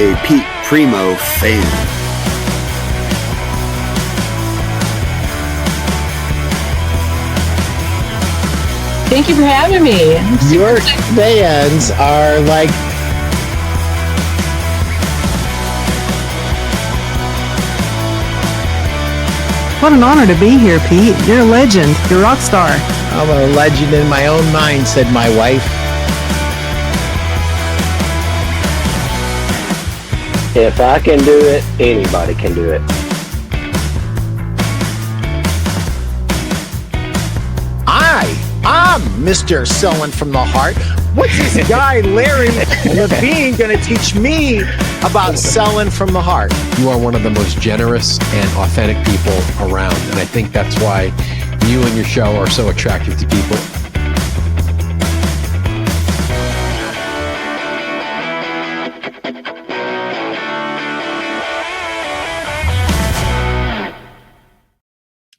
a Pete Primo fan. Thank you for having me. Your fans are like... What an honor to be here, Pete. You're a legend. You're a rock star. I'm a legend in my own mind, said my wife. If I can do it, anybody can do it. I'm Mr. Selling from the Heart. What's this guy, Larry Levine, going to teach me about selling from the heart? You are one of the most generous and authentic people around. And I think that's why you and your show are so attractive to people.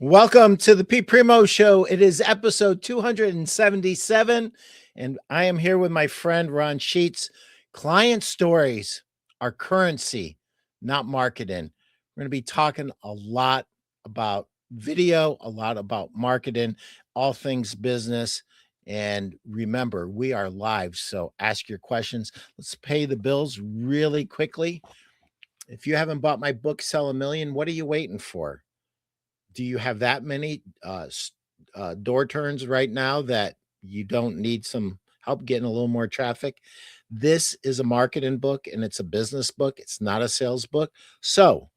Welcome to the Pete Primo Show. It is episode 277, and I am here with my friend Ron Sheetz. Client stories are currency, not marketing. We're going to be talking a lot about video, a lot about marketing, all things business. And remember, we are live, so ask your questions. Let's pay the bills really quickly. If you haven't bought my book, Sell a Million, what are you waiting for? Do you have that many door turns right now that you don't need some help getting a little more traffic? This is a marketing book and it's a business book. It's not a sales book. So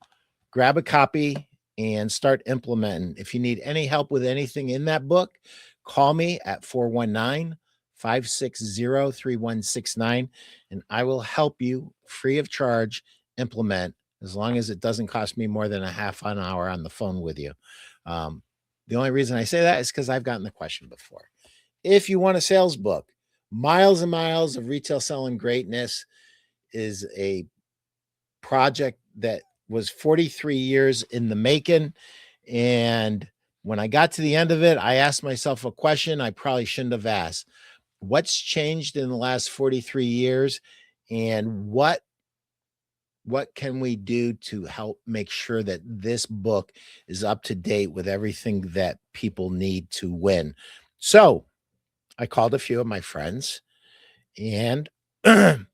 grab a copy and start implementing. If you need any help with anything in that book, call me at 419-560-3169 and I will help you free of charge implement, as long as it doesn't cost me more than a half an hour on the phone with you. The only reason I say that is because I've gotten the question before. If you want a sales book, Miles and Miles of Retail Selling Greatness is a project that was 43 years in the making. And when I got to the end of it, I asked myself a question I probably shouldn't have asked. What's changed in the last 43 years? And what can we do to help make sure that this book is up to date with everything that people need to win? So I called a few of my friends, and I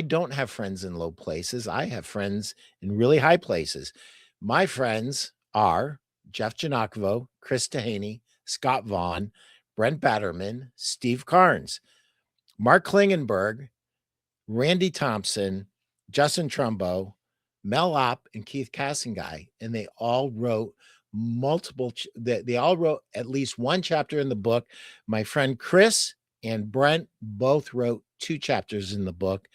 don't have friends in low places. I have friends in really high places. My friends are Jeff Janakovo, Chris Dehaney, Scott Vaughn, Brent Batterman, Steve Carnes, Mark Klingenberg, Randy Thompson, Justin Trumbo, Mel Opp, and Keith Cassinguy, and they all wrote they all wrote at least one chapter in the book. My friend Chris and Brent both wrote 2 chapters in the book,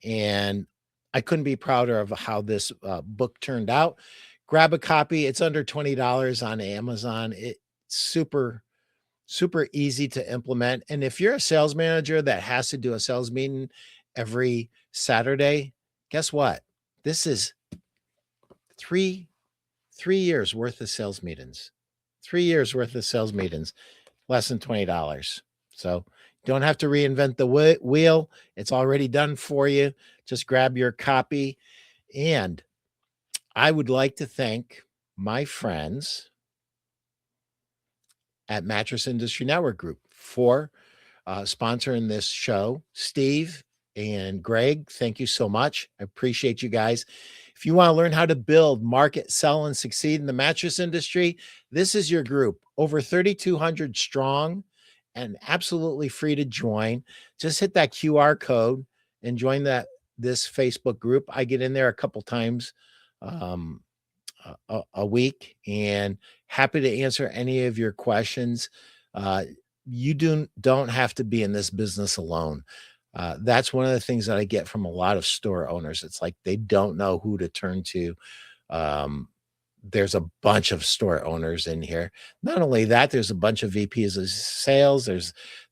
and I couldn't be prouder of how this book turned out. Grab a copy. It's under $20 on Amazon. It's super easy to implement. And if you're a sales manager that has to do a sales meeting every Saturday, guess what? This is three years worth of sales meetings. 3 years worth of sales meetings, less than $20. So you don't have to reinvent the wheel. It's already done for you. Just grab your copy. And I would like to thank my friends at Mattress Industry Network Group for sponsoring this show. Steve and Greg, thank you so much. I appreciate you guys. If you want to learn how to build, market, sell, and succeed in the mattress industry, this is your group. Over 3,200 strong and absolutely free to join. Just hit that QR code and join this Facebook group. I get in there a couple times a week and happy to answer any of your questions. You don't have to be in this business alone. That's one of the things that I get from a lot of store owners. It's like they don't know who to turn to. There's a bunch of store owners in here. Not only that, there's a bunch of VPs of sales.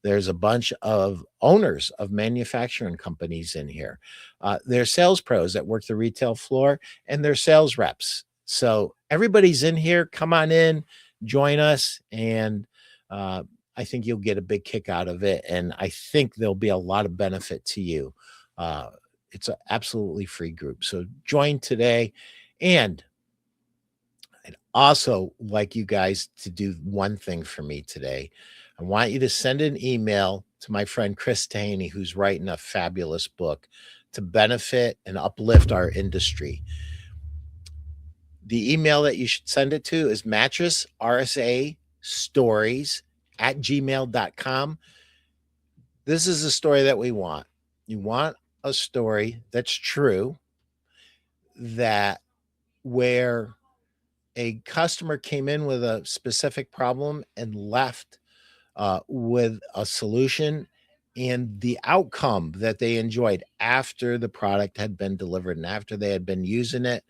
There's a bunch of owners of manufacturing companies in here. There's sales pros that work the retail floor, and there's sales reps. So everybody's in here. Come on in, join us, and I think you'll get a big kick out of it. And I think there'll be a lot of benefit to you. It's an absolutely free group. So join today. And I'd also like you guys to do one thing for me today. I want you to send an email to my friend Chris Tahaney, who's writing a fabulous book to benefit and uplift our industry. The email that you should send it to is mattressrsastories@gmail.com. This is the story that we want. You want a story that's true, that where a customer came in with a specific problem and left with a solution, and the outcome that they enjoyed after the product had been delivered and after they had been using it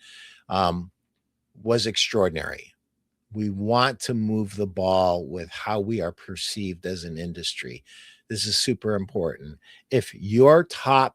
was extraordinary. We want to move the ball with how we are perceived as an industry. This is super important. If your top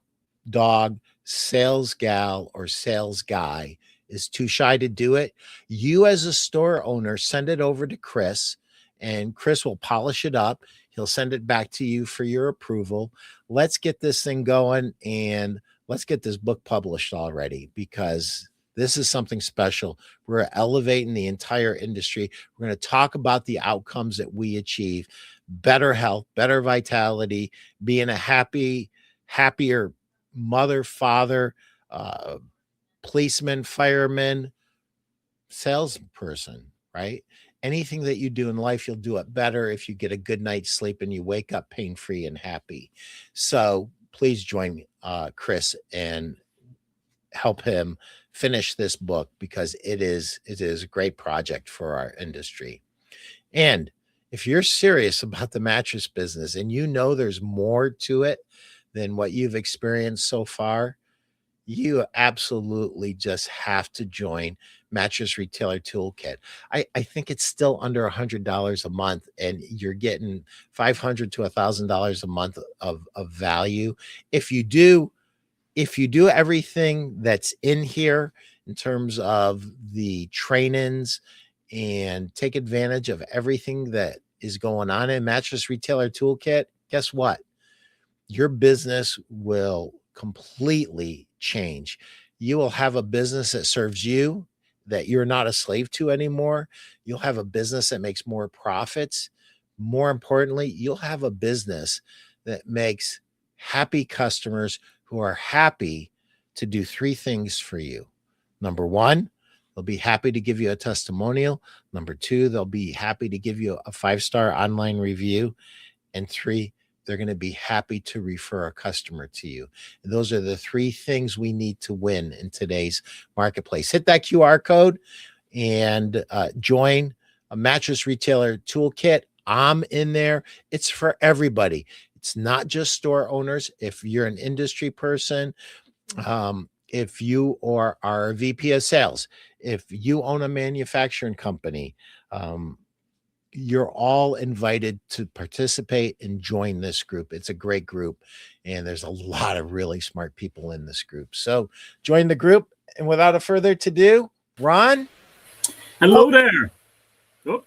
dog sales gal or sales guy is too shy to do it, you as a store owner, send it over to Chris, and Chris will polish it up. He'll send it back to you for your approval. Let's get this thing going, and let's get this book published already, because this is something special. We're elevating the entire industry. We're going to talk about the outcomes that we achieve: better health, better vitality, being a happier mother, father, policeman, fireman, salesperson, right? Anything that you do in life, you'll do it better if you get a good night's sleep and you wake up pain-free and happy. So please join Chris and help him finish this book, because it is a great project for our industry. And if you're serious about the mattress business and you know there's more to it than what you've experienced so far, you absolutely just have to join Mattress Retailer Toolkit. I think it's still under $100 a month, and you're getting $500 to $1,000 a month of value. If you do everything that's in here in terms of the trainings and take advantage of everything that is going on in Mattress Retailer Toolkit, guess what? Your business will completely change. You will have a business that serves you, that you're not a slave to anymore. You'll have a business that makes more profits. More importantly, you'll have a business that makes happy customers who are happy to do three things for you. Number one, they'll be happy to give you a testimonial. Number two, they'll be happy to give you a 5-star online review. And three, they're going to be happy to refer a customer to you. And those are the three things we need to win in today's marketplace. Hit that QR code and join a Mattress Retailer Toolkit. I'm in there. It's for everybody. It's not just store owners. If you're an industry person, if you are a VP of sales, if you own a manufacturing company, you're all invited to participate and join this group. It's a great group, and there's a lot of really smart people in this group. So join the group. And without a further ado, Ron. Hello there. Oh,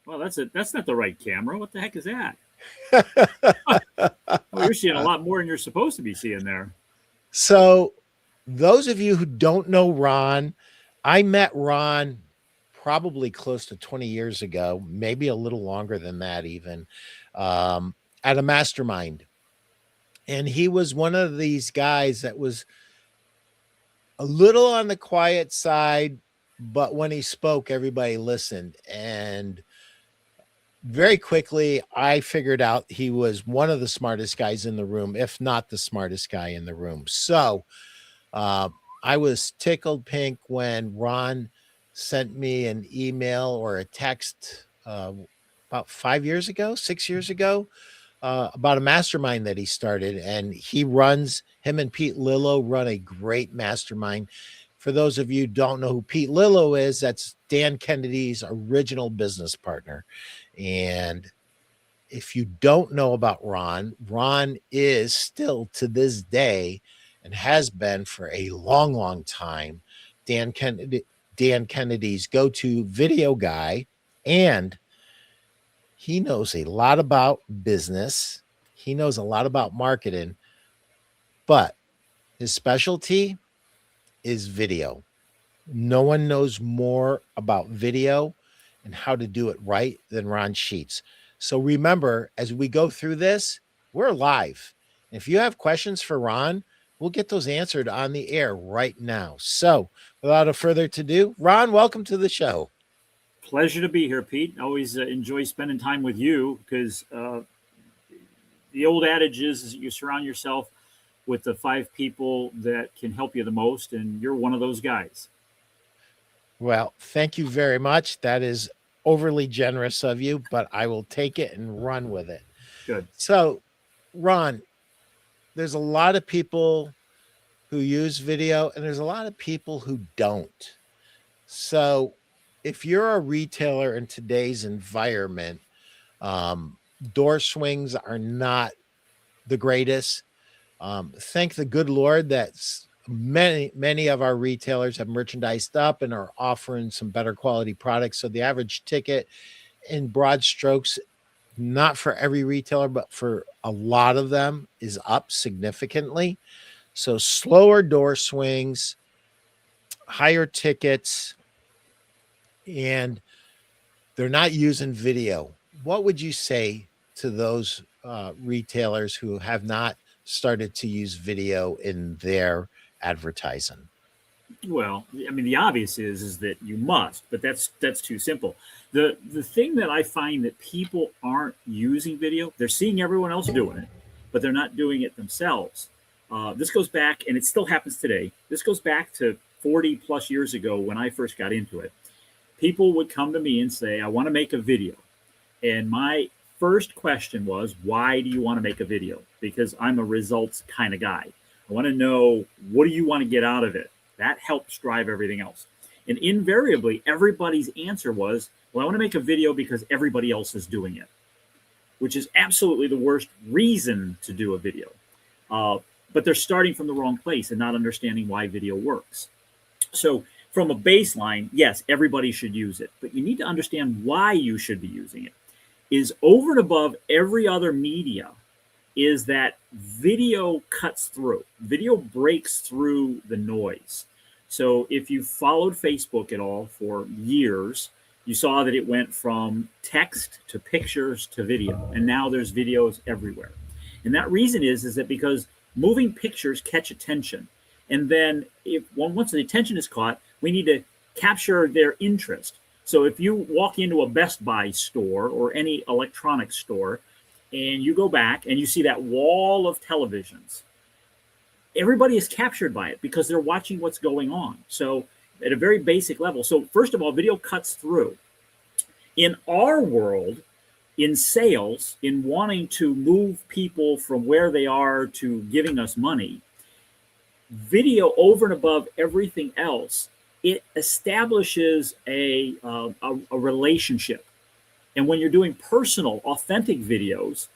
well, that's not the right camera. What the heck is that? Well, you're seeing a lot more than you're supposed to be seeing there. So those of you who don't know Ron, I met Ron probably close to 20 years ago, maybe a little longer than that even, at a mastermind. And he was one of these guys that was a little on the quiet side, but when he spoke, everybody listened. And very quickly, I figured out he was one of the smartest guys in the room, if not the smartest guy in the room. So I was tickled pink when Ron sent me an email or a text about 6 years ago, about a mastermind that he started. And him and Pete Lillo run a great mastermind. For those of you who don't know who Pete Lillo is, that's Dan Kennedy's original business partner. And if you don't know about Ron, Ron is still to this day, and has been for a long, long time, Dan Kennedy's go-to video guy. And he knows a lot about business. He knows a lot about marketing, but His specialty is video. No one knows more about video and how to do it right than Ron Sheetz. So remember, as we go through this, we're live. If you have questions for Ron, we'll get those answered on the air right now. So without a further ado, Ron, welcome to the show. Pleasure to be here, Pete. Always enjoy spending time with you because the old adage is you surround yourself with the 5 people that can help you the most, and you're one of those guys. Well, thank you very much. That is overly generous of you, but I will take it and run with it. Good. So, Ron, there's a lot of people who use video and there's a lot of people who don't. So, if you're a retailer in today's environment, door swings are not the greatest. Thank the good Lord that many of our retailers have merchandised up and are offering some better quality products. So the average ticket in broad strokes, not for every retailer, but for a lot of them, is up significantly. So slower door swings, higher tickets, and they're not using video. What would you say to those retailers who have not started to use video in their advertising? Well, I mean, the obvious is that you must, but that's too simple. The thing that I find that people aren't using video, they're seeing everyone else doing it, but they're not doing it themselves. This goes back, and it still happens today. This goes back to 40 plus years ago when I first got into it. People would come to me and say, I want to make a video. And my first question was, why do you want to make a video? Because I'm a results kind of guy. I want to know, what do you want to get out of it? That helps drive everything else. And invariably, everybody's answer was, well, I want to make a video because everybody else is doing it, which is absolutely the worst reason to do a video. But they're starting from the wrong place and not understanding why video works. So from a baseline, yes, everybody should use it, but you need to understand why you should be using it. Is over and above every other media is that video cuts through. Video breaks through the noise. So if you followed Facebook at all for years, you saw that it went from text to pictures to video, and now there's videos everywhere. And that reason is that because moving pictures catch attention, and then once the attention is caught, we need to capture their interest. So if you walk into a Best Buy store or any electronics store and you go back and you see that wall of televisions, everybody is captured by it because they're watching what's going on. So at a very basic level. So first of all, video cuts through. In our world, in sales, in wanting to move people from where they are to giving us money, video over and above everything else, it establishes a relationship. And when you're doing personal, authentic videos,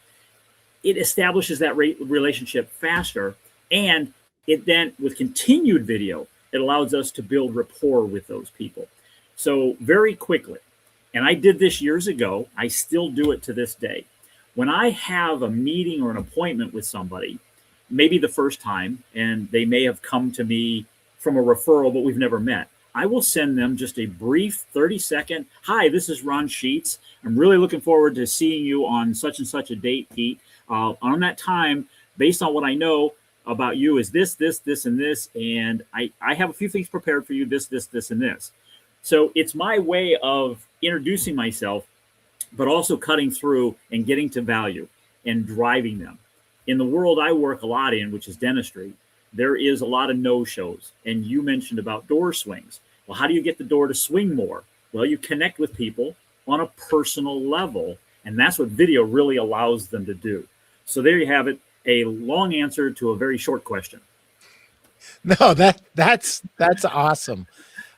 it establishes that relationship faster. And it then, with continued video, it allows us to build rapport with those people. So very quickly, and I did this years ago, I still do it to this day. When I have a meeting or an appointment with somebody, maybe the first time, and they may have come to me from a referral, but we've never met, I will send them just a brief 30-second, hi, this is Ron Sheetz. I'm really looking forward to seeing you on such and such a date, Pete. On that time, based on what I know about you is this, and this, and I have a few things prepared for you, this, and this. So it's my way of introducing myself, but also cutting through and getting to value and driving them. In the world I work a lot in, which is dentistry, there is a lot of no-shows. And you mentioned about door swings. Well, how do you get the door to swing more? Well, you connect with people on a personal level, and that's what video really allows them to do. So there you have it, a long answer to a very short question. No, that's awesome.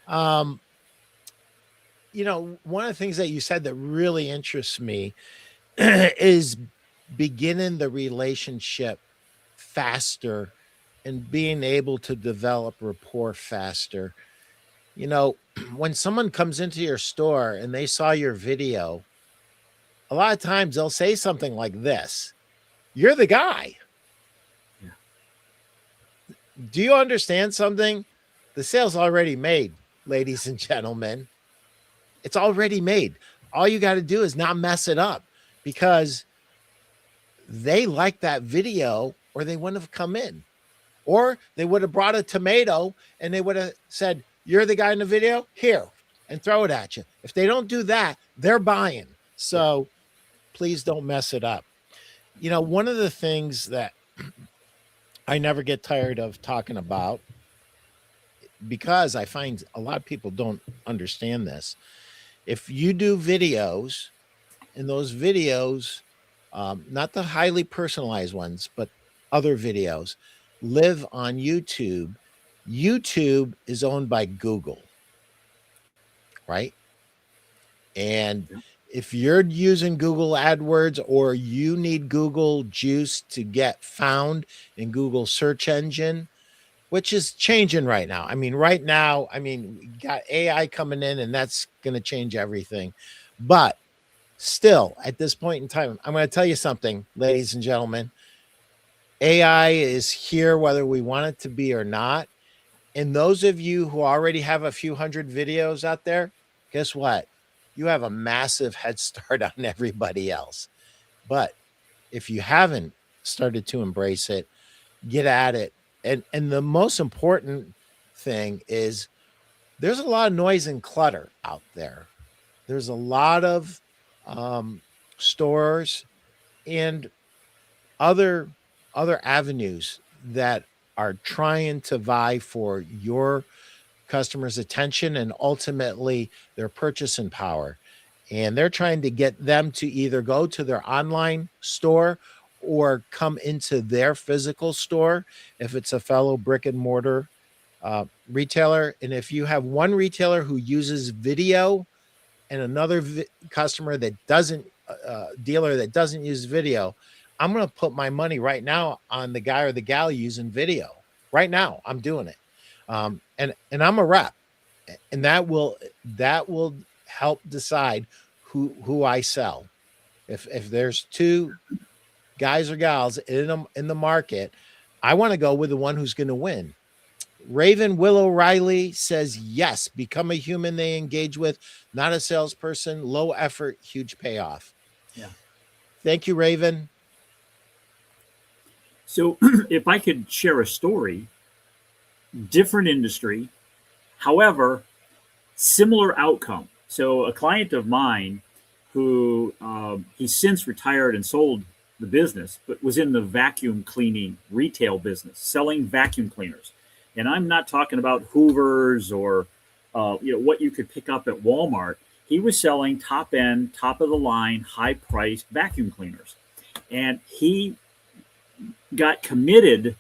You know, one of the things that you said that really interests me is beginning the relationship faster and being able to develop rapport faster. You know, when someone comes into your store and they saw your video, a lot of times they'll say something like this: you're the guy. Yeah. Do you understand something? The sale's already made, ladies and gentlemen. It's already made. All you got to do is not mess it up, because they like that video or they wouldn't have come in. Or they would have brought a tomato and they would have said, "You're the guy in the video? Here," and throw it at you. If they don't do that, they're buying. So please don't mess it up. You know, one of the things that I never get tired of talking about, because I find a lot of people don't understand this. If you do videos, and those videos, not the highly personalized ones, but other videos, live on YouTube, YouTube is owned by Google, right? And if you're using Google AdWords, or you need Google juice to get found in Google search engine, which is changing right now. I mean, right now, we got AI coming in, and that's going to change everything. But still, at this point in time, I'm going to tell you something, ladies and gentlemen. AI is here whether we want it to be or not. And those of you who already have a few hundred videos out there, guess what? You have a massive head start on everybody else. But if you haven't started to embrace it, get at it. And the most important thing is, there's a lot of noise and clutter out there. There's a lot of stores and other avenues that are trying to vie for your customers' attention and ultimately their purchasing power. And they're trying to get them to either go to their online store or come into their physical store if it's a fellow brick and mortar retailer. And if you have one retailer who uses video and another customer that doesn't, dealer that doesn't use video, I'm going to put my money right now on the guy or the gal using video. Right now, I'm doing it. And I'm a rep, and that will help decide who I sell. If there's two guys or gals in the market, I want to go with the one who's going to win. Raven Willow Riley says, yes, become a human they engage with, not a salesperson, low effort, huge payoff. Yeah. Thank you, Raven. So if I could share a story, different industry, however, similar outcome. So a client of mine who he's since retired and sold the business, but was in the vacuum cleaning retail business, selling vacuum cleaners. And I'm not talking about Hoovers or what you could pick up at Walmart. He was selling top end, top of the line, high priced vacuum cleaners. And he got committed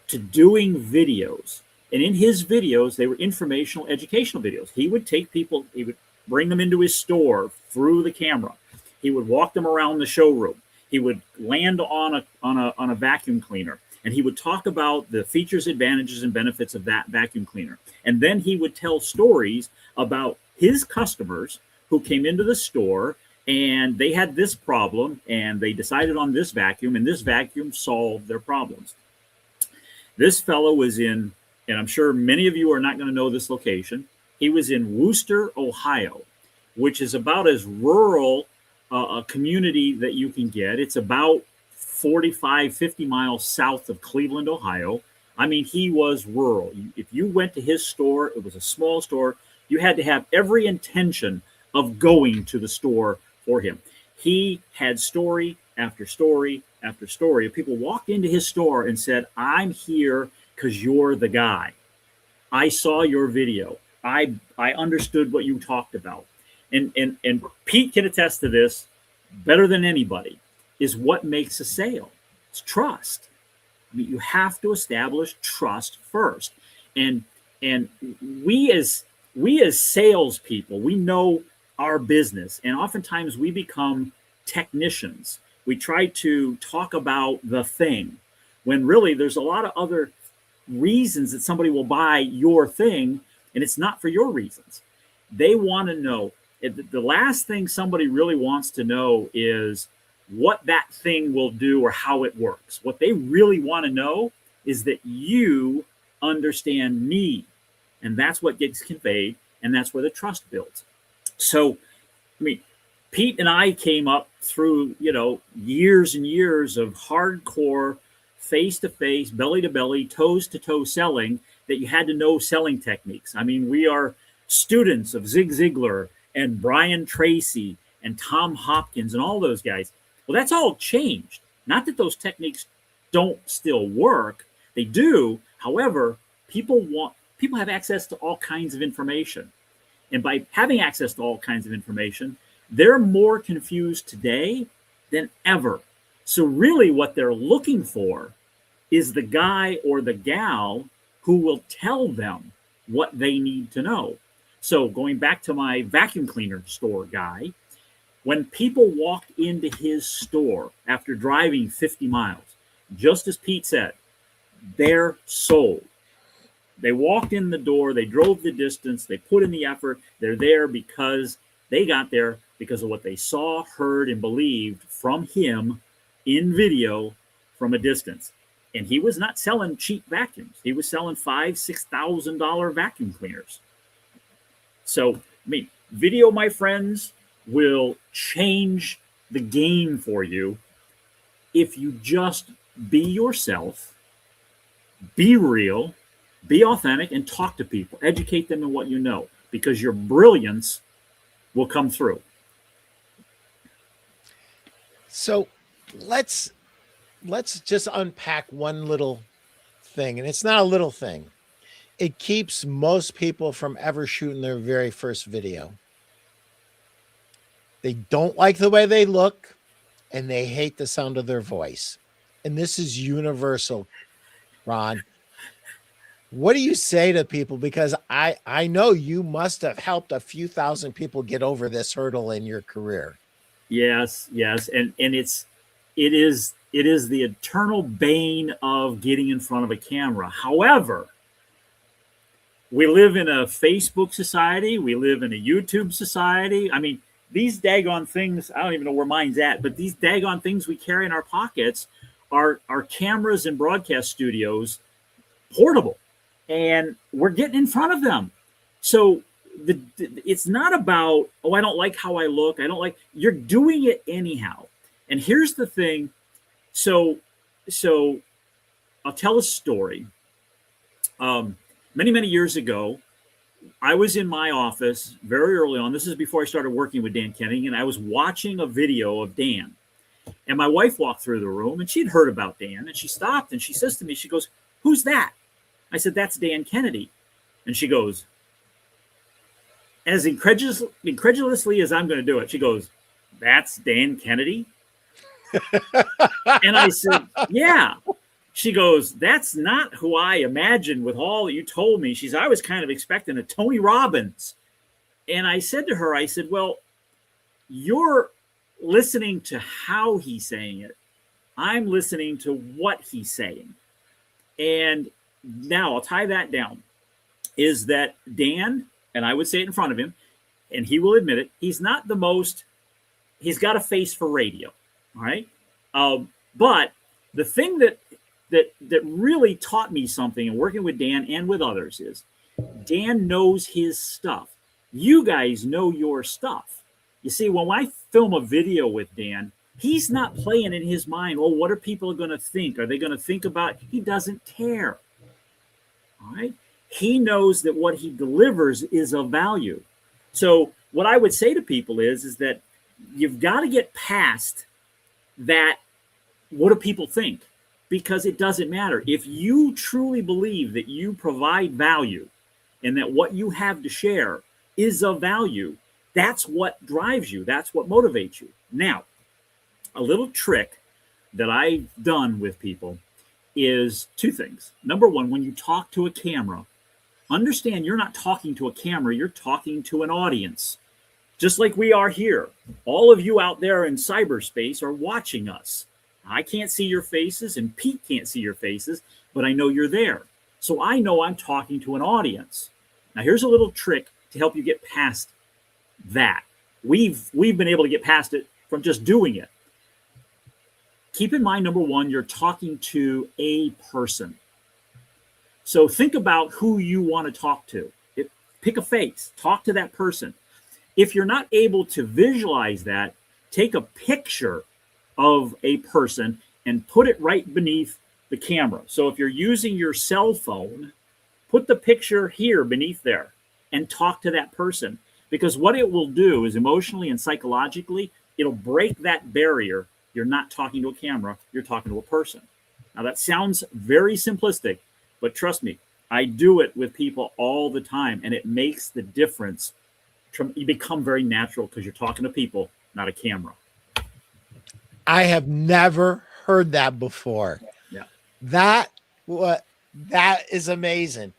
to doing videos. And in his videos, they were informational, educational videos. He would take people, he would bring them into his store through the camera. He would walk them around the showroom. He would land on a vacuum cleaner, and he would talk about the features, advantages, and benefits of that vacuum cleaner. And then he would tell stories about his customers who came into the store and they had this problem and they decided on this vacuum, and this vacuum solved their problems. This fellow was in, and I'm sure many of you are not going to know this location, he was in Wooster, Ohio, which is about as rural a community that you can get. It's about 45, 50 miles south of Cleveland, Ohio. I mean, he was rural. If you went to his store, it was a small store. You had to have every intention of going to the store for him. He had story after story after story of people walked into his store and said, I'm here because you're the guy. I saw your video. I understood what you talked about. And Pete can attest to this better than anybody, is what makes a sale. It's trust. I mean, you have to establish trust first. And we as salespeople, we know our business, and oftentimes we become technicians. We try to talk about the thing when really there's a lot of other reasons that somebody will buy your thing, and it's not for your reasons. They want to know. The last thing somebody really wants to know is what that thing will do or how it works. What they really want to know is that you understand me. And that's what gets conveyed, and that's where the trust builds. So, I mean, Pete and I came up through, years and years of hardcore face-to-face, belly-to-belly, toes-to-toe selling that you had to know selling techniques. I mean, we are students of Zig Ziglar and Brian Tracy and Tom Hopkins and all those guys. Well, that's all changed. Not that those techniques don't still work. They do. However, people have access to all kinds of information. And by having access to all kinds of information, they're more confused today than ever. So really what they're looking for is the guy or the gal who will tell them what they need to know. So going back to my vacuum cleaner store guy, when people walked into his store after driving 50 miles, just as Pete said, they're sold. They walked in the door, they drove the distance, they put in the effort. They're there because they got there because of what they saw, heard, and believed from him in video from a distance. And he was not selling cheap vacuums. He was selling $5,000-$6,000 vacuum cleaners. So, I mean, video, my friends, will change the game for you if you just be yourself, be real, be authentic, and talk to people. Educate them in what you know, because your brilliance will come through. So let's just unpack one little thing, and it's not a little thing. It keeps most people from ever shooting their very first video. They don't like the way they look, and they hate the sound of their voice. And this is universal, Ron. What do you say to people? Because I know you must have helped a few thousand people get over this hurdle in your career. Yes. And it is the eternal bane of getting in front of a camera. However, we live in a Facebook society. We live in a YouTube society. I mean, these daggone things, I don't even know where mine's at, but these daggone things we carry in our pockets are cameras and broadcast studios, portable. And we're getting in front of them. So it's not about, I don't like how I look. You're doing it anyhow. And here's the thing. So I'll tell a story. Many years ago, I was in my office very early on. This is before I started working with Dan Kennedy, and I was watching a video of Dan. And my wife walked through the room, and she'd heard about Dan, and she stopped, and she says to me, she goes, "Who's that?" I said, "That's Dan Kennedy." And she goes, as incredulously as I'm going to do it, she goes, "That's Dan Kennedy?" And I said, "Yeah." She goes, "That's not who I imagined with all that you told me." She said, "I was kind of expecting a Tony Robbins." And I said to her, I said, "Well, you're listening to how he's saying it. I'm listening to what he's saying." And now I'll tie that down, is that Dan, and I would say it in front of him, and he will admit it, he's not the most, he's got a face for radio, all right? But the thing that really taught me something in working with Dan and with others is Dan knows his stuff. You guys know your stuff. You see, when I film a video with Dan, he's not playing in his mind, well, what are people going to think? Are they going to think about, he doesn't care. All right. He knows that what he delivers is of value. So what I would say to people is that you've got to get past that. What do people think? Because it doesn't matter. If you truly believe that you provide value and that what you have to share is of value, that's what drives you. That's what motivates you. Now, a little trick that I've done with people is two things. Number one, when you talk to a camera, understand you're not talking to a camera, you're talking to an audience. Just like we are here. All of you out there in cyberspace are watching us. I can't see your faces and Pete can't see your faces, but I know you're there. So I know I'm talking to an audience. Now here's a little trick to help you get past that. We've been able to get past it from just doing it. Keep in mind, number one, you're talking to a person. So think about who you want to talk to. Pick a face, talk to that person. If you're not able to visualize that, take a picture of a person and put it right beneath the camera. So if you're using your cell phone, put the picture here beneath there and talk to that person. Because what it will do is emotionally and psychologically, it'll break that barrier. You're not talking to a camera, you're talking to a person. Now that sounds very simplistic, but trust me, I do it with people all the time, and it makes the difference. You become very natural because you're talking to people, not a camera. I have never heard that before. Yeah. That is amazing.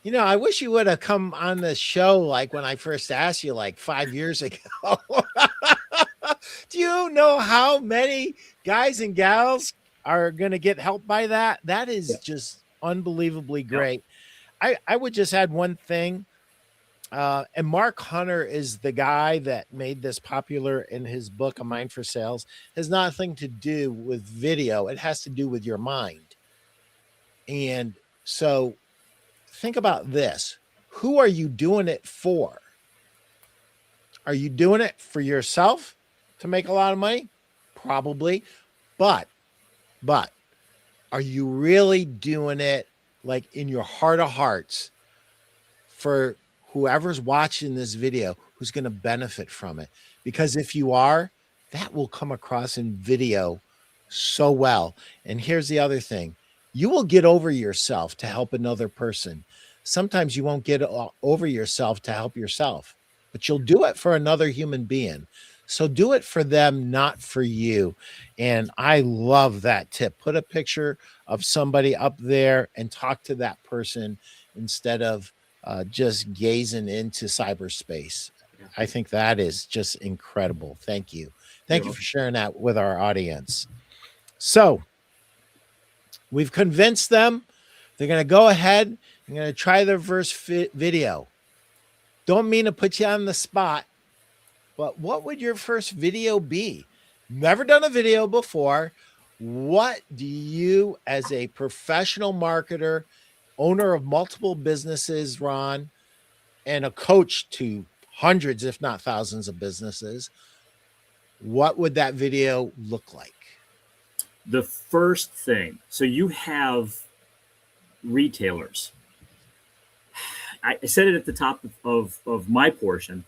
You know, I wish you would have come on the show like when I first asked you like 5 years ago. Do you know how many guys and gals are going to get helped by that? That is just unbelievably great. I would just add one thing. And Mark Hunter is the guy that made this popular in his book, A Mind for Sales. It has nothing to do with video. It has to do with your mind. And so think about this. Who are you doing it for? Are you doing it for yourself to make a lot of money? Probably. But are you really doing it like in your heart of hearts for whoever's watching this video who's going to benefit from it? Because if you are, that will come across in video so well. And here's the other thing. You will get over yourself to help another person. Sometimes you won't get over yourself to help yourself, but you'll do it for another human being. So do it for them, not for you. And I love that tip. Put a picture of somebody up there and talk to that person instead of just gazing into cyberspace. I think that is just incredible. Thank you. Thank you for sharing that with our audience. So we've convinced them. They're going to go ahead and going to try their first video. Don't mean to put you on the spot, but what would your first video be? Never done a video before. What do you, as a professional marketer, owner of multiple businesses, Ron, and a coach to hundreds, if not thousands of businesses, what would that video look like? The first thing, so you have retailers. I said it at the top of my portion.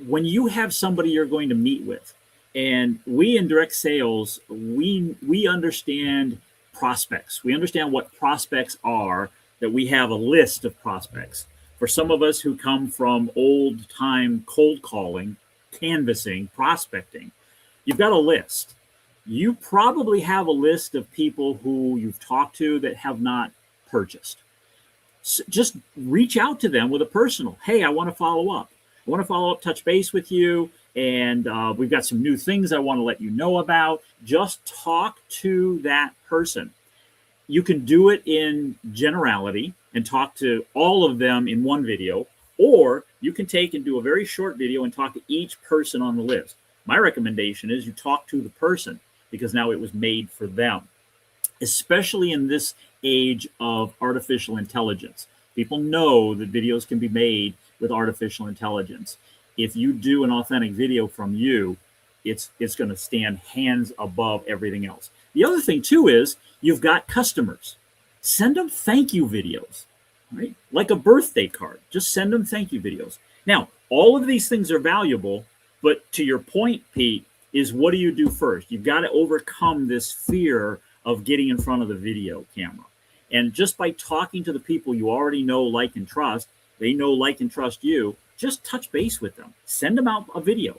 When you have somebody you're going to meet with, and we in direct sales, we understand prospects. We understand what prospects are, that we have a list of prospects. For some of us who come from old time cold calling, canvassing, prospecting, you've got a list. You probably have a list of people who you've talked to that have not purchased. So just reach out to them with a personal, hey, I want to follow up. I want to follow up, touch base with you. And we've got some new things I want to let you know about. Just talk to that person. You can do it in generality and talk to all of them in one video, or you can take and do a very short video and talk to each person on the list. My recommendation is you talk to the person because now it was made for them, especially in this age of artificial intelligence. People know that videos can be made with artificial intelligence. If you do an authentic video from you, it's going to stand hands above everything else. The other thing too is you've got customers. Send them thank you videos, right? Like a birthday card. Just send them thank you videos. Now, all of these things are valuable, but to your point, Pete, is what do you do first? You've got to overcome this fear of getting in front of the video camera. And just by talking to the people you already know, like, and trust, they know, like, and trust you, just touch base with them. Send them out a video.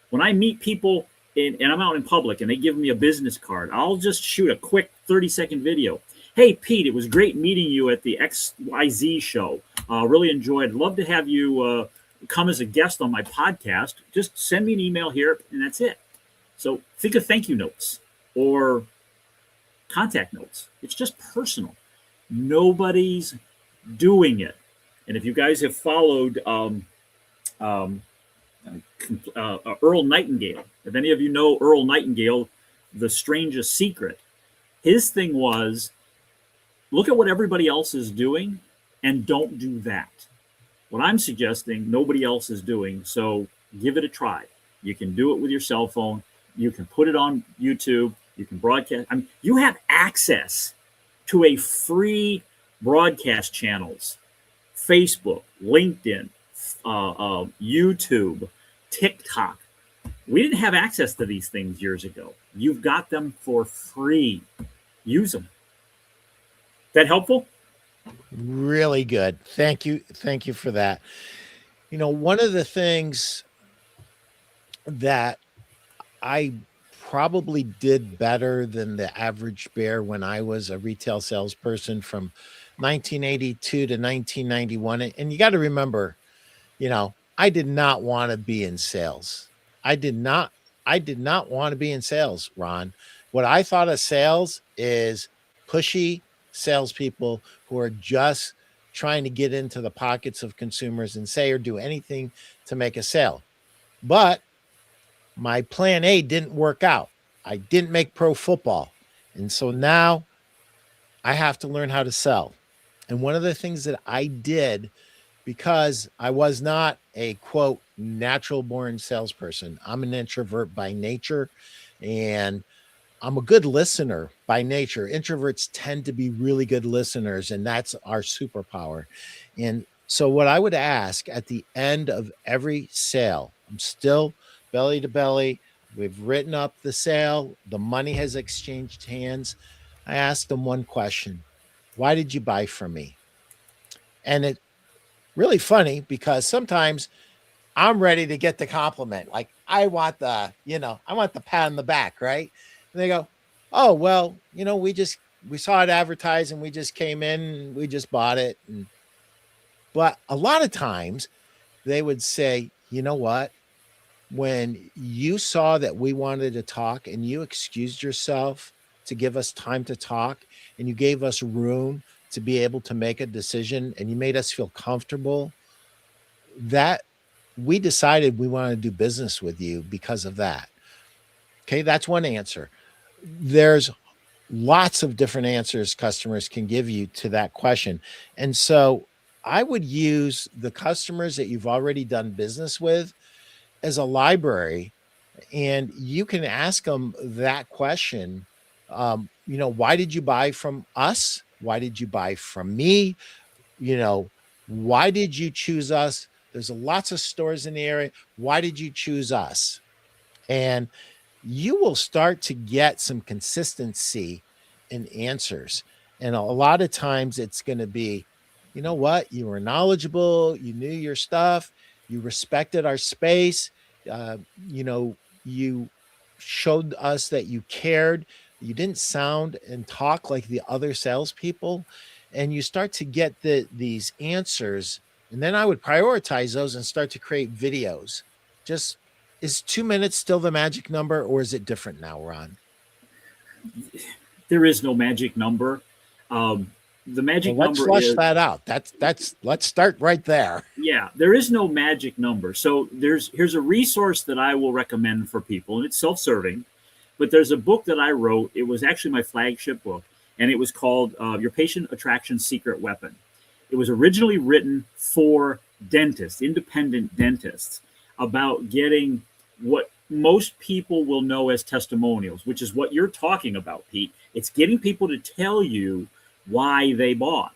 When I meet people and I'm out in public and they give me a business card, I'll just shoot a quick 30-second video. Hey, Pete, it was great meeting you at the XYZ show. Really enjoyed. Love to have you come as a guest on my podcast. Just send me an email here, and that's it. So think of thank you notes or contact notes. It's just personal. Nobody's doing it. And if you guys have followed Earl Nightingale, if any of you know Earl Nightingale, The Strangest Secret, his thing was look at what everybody else is doing and don't do that. What I'm suggesting, nobody else is doing, so give it a try. You can do it with your cell phone. You can put it on YouTube. You can broadcast. I mean, you have access to a free broadcast channels, Facebook, LinkedIn, YouTube, TikTok. We didn't have access to these things years ago. You've got them for free. Use them. That helpful? Really good. Thank you. Thank you for that. You know, one of the things that I probably did better than the average bear when I was a retail salesperson from 1982 to 1991. And you got to remember, you know, I did not want to be in sales. I did not want to be in sales, Ron. What I thought of sales is pushy salespeople who are just trying to get into the pockets of consumers and say or do anything to make a sale. But my plan A didn't work out. I didn't make pro football. And so now I have to learn how to sell. And one of the things that I did, because I was not a quote natural born salesperson, I'm an introvert by nature, and I'm a good listener by nature. Introverts tend to be really good listeners, and that's our superpower. And so what I would ask at the end of every sale, I'm still belly to belly. We've written up the sale. The money has exchanged hands. I asked them one question. Why did you buy from me? And it really funny because sometimes I'm ready to get the compliment. Like I want the pat on the back, right? And they go, oh, well, we saw it advertised and we just came in and we just bought it. But a lot of times they would say, you know what? When you saw that we wanted to talk and you excused yourself to give us time to talk and you gave us room to be able to make a decision and you made us feel comfortable, that we decided we wanted to do business with you because of that. Okay, that's one answer. There's lots of different answers customers can give you to that question. And so I would use the customers that you've already done business with as a library, and you can ask them that question. Why did you buy from us? Why did you buy from me? Why did you choose us? There's lots of stores in the area. Why did you choose us? And you will start to get some consistency in answers. And a lot of times it's going to be, you know what? You were knowledgeable. You knew your stuff. You respected our space. You showed us that you cared. You didn't sound and talk like the other salespeople. And you start to get these answers. And then I would prioritize those and start to create videos. Just, is 2 minutes still the magic number, or is it different now, Ron? There is no magic number. The magic let's number flush is that out. Let's start right there. Yeah, there is no magic number. So here's a resource that I will recommend for people, and it's self-serving. But there's a book that I wrote. It was actually my flagship book, and it was called Your Patient Attraction Secret Weapon. It was originally written for dentists, independent dentists, about getting what most people will know as testimonials, which is what you're talking about, Pete. It's getting people to tell you why they bought.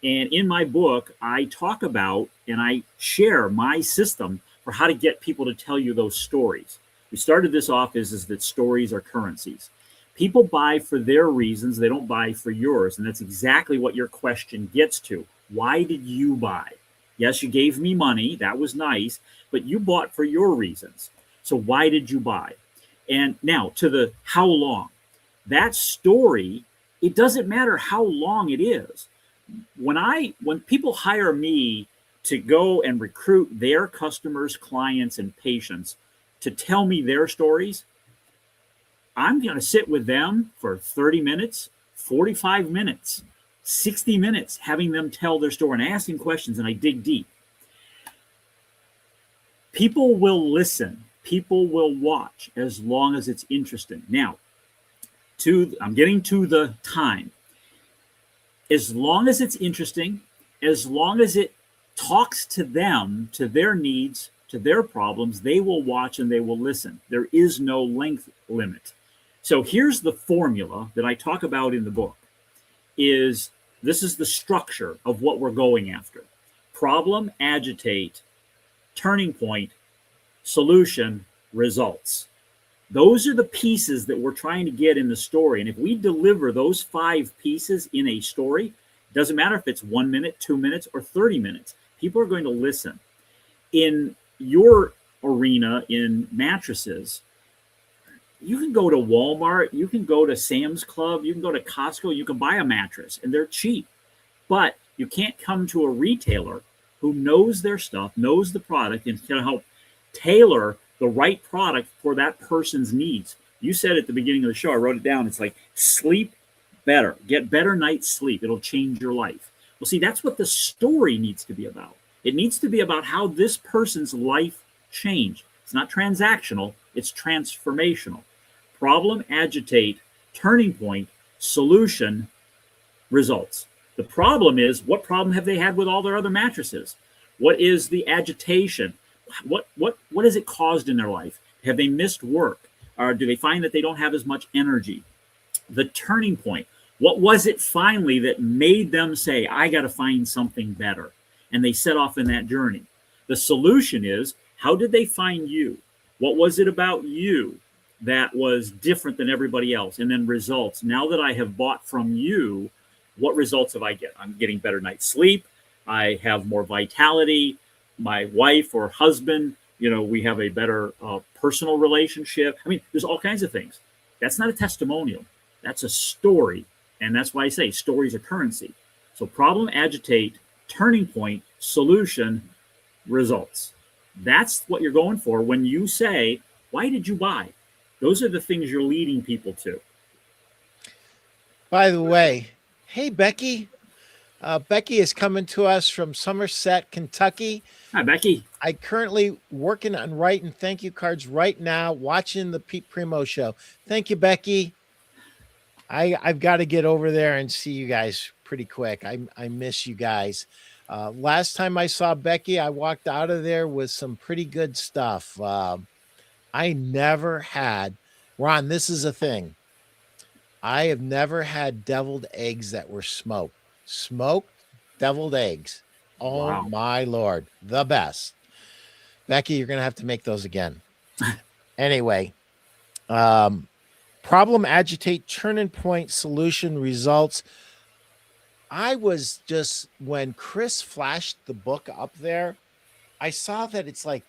And in my book, I talk about and I share my system for how to get people to tell you those stories. We started this off is that stories are currencies. People buy for their reasons. They don't buy for yours. And that's exactly what your question gets to. Why did you buy? Yes, you gave me money. That was nice. But you bought for your reasons. So why did you buy? And now to the how long. That story, it doesn't matter how long it is. When people hire me to go and recruit their customers, clients, and patients to tell me their stories, I'm going to sit with them for 30 minutes, 45 minutes, 60 minutes, having them tell their story and asking questions, and I dig deep. People will listen. People will watch as long as it's interesting. Now, I'm getting to the time. as long as it's interesting, as long as it talks to them, to their needs, to their problems, they will watch and they will listen. There is no length limit. So here's the formula that I talk about in the book. This is the structure of what we're going after. Problem, agitate, turning point, solution, results. Those are the pieces that we're trying to get in the story. And if we deliver those 5 pieces in a story, it doesn't matter if it's 1 minute, 2 minutes, or 30 minutes, people are going to listen. In your arena in mattresses, you can go to Walmart, you can go to Sam's Club, you can go to Costco, you can buy a mattress and they're cheap. But you can't come to a retailer who knows their stuff, knows the product, and can help tailor the right product for that person's needs. You said at the beginning of the show, I wrote it down, it's like sleep better, get better night's sleep. It'll change your life. Well, see, that's what the story needs to be about. It needs to be about how this person's life changed. It's not transactional, it's transformational. Problem, agitate, turning point, solution, results. The problem is, what problem have they had with all their other mattresses? What is the agitation? What has it caused in their life? Have they missed work? Or do they find that they don't have as much energy? The turning point. What was it finally that made them say, I got to find something better? And they set off in that journey. The solution is, how did they find you? What was it about you that was different than everybody else? And then results. Now that I have bought from you, what results have I get? I'm getting better night's sleep. I have more vitality. My wife or husband, we have a better personal relationship. I mean, there's all kinds of things. That's not a testimonial. That's a story. And that's why I say stories are currency. So problem, agitate, turning point, solution, results. That's what you're going for when you say, why did you buy? Those are the things you're leading people to. By the way, hey, Becky. Becky is coming to us from Somerset, Kentucky. Hi, Becky. I currently working on writing thank you cards right now, watching the Pete Primo show. Thank you, Becky. I've got to get over there and see you guys pretty quick. I miss you guys. Last time I saw Becky, I walked out of there with some pretty good stuff. I never had, Ron, this is a thing. I have never had deviled eggs that were smoked. Smoked deviled eggs. Oh, wow. My Lord. The best. Becky, you're going to have to make those again. Anyway, problem, agitate, turning point, solution, results. I was just, when Chris flashed the book up there, I saw that it's like